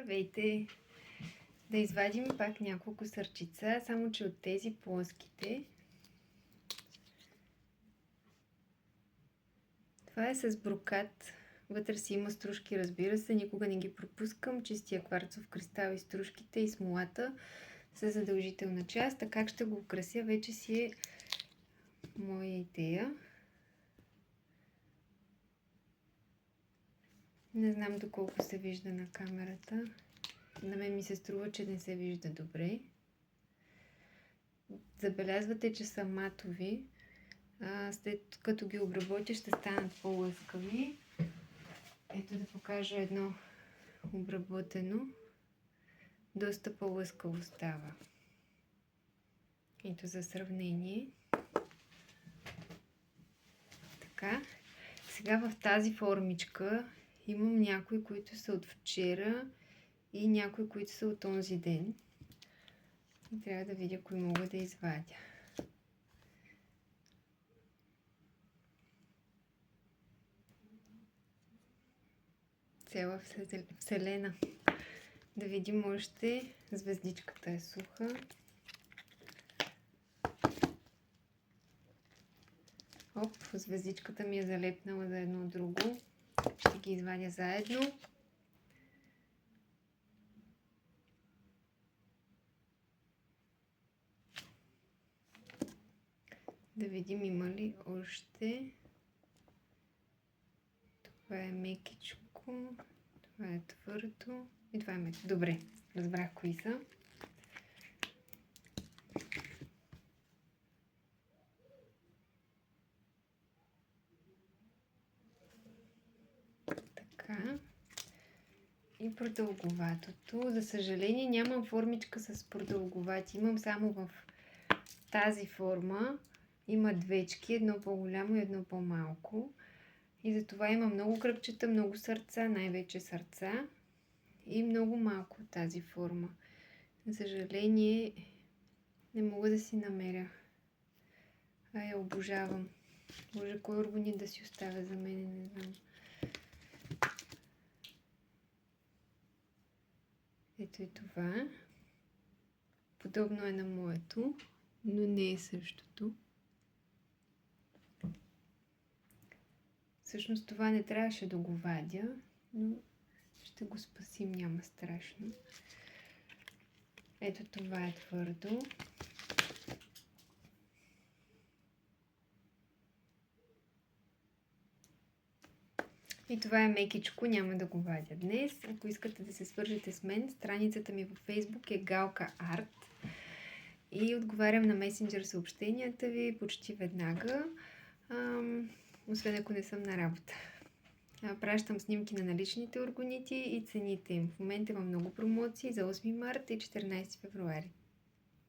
Здравейте! Да извадим пак няколко сърчица, само че от тези плоските. Това е с брокат. Вътре си има стружки, разбира се, никога не ги пропускам. Чистия кварцов кристал и стружките и смолата са задължителна част. А как ще го украся, вече си е моя идея. Не знам доколко се вижда на камерата. На мен ми се струва, че не се вижда добре. Забелязвате, че са матови. След като ги обработя, ще станат по-лъскави. Ето да покажа едно обработено. Доста по-лъскаво става. Ето за сравнение. Така. Сега в тази формичка имам някои, които са от вчера и някои, които са от онзи ден. И трябва да видя кои мога да извадя. Цяла вселена. Да видим още. Звездичката е суха. Оп, звездичката ми е залепнала за едно друго. Ще ги извадя заедно. Да видим има ли още. Това е мекичко. Това е твърдо. И това е меко. Добре, разбрах кои са. Така. И продълговатото. За съжаление нямам формичка с продълговати. Имам само в тази форма. Има двечки, едно по-голямо и едно по-малко. И затова има много кръгчета, много сърца, най-вече сърца. И много малко от тази форма. За съжаление не мога да си намеря. А я обожавам. Боже, кой органит да си оставя за мен, не знам. Ето и това. Подобно е на моето, но не е същото. Всъщност това не трябваше да го вадя, но ще го спасим, няма страшно. Ето това е твърдо. И това е мекичко, няма да го вадя днес. Ако искате да се свържете с мен, страницата ми във Facebook е Галка Арт. И отговарям на месенджер съобщенията ви почти веднага, освен ако не съм на работа. Пращам снимки на наличните органити и цените им. В момента има много промоции за 8 марта и 14 февруари.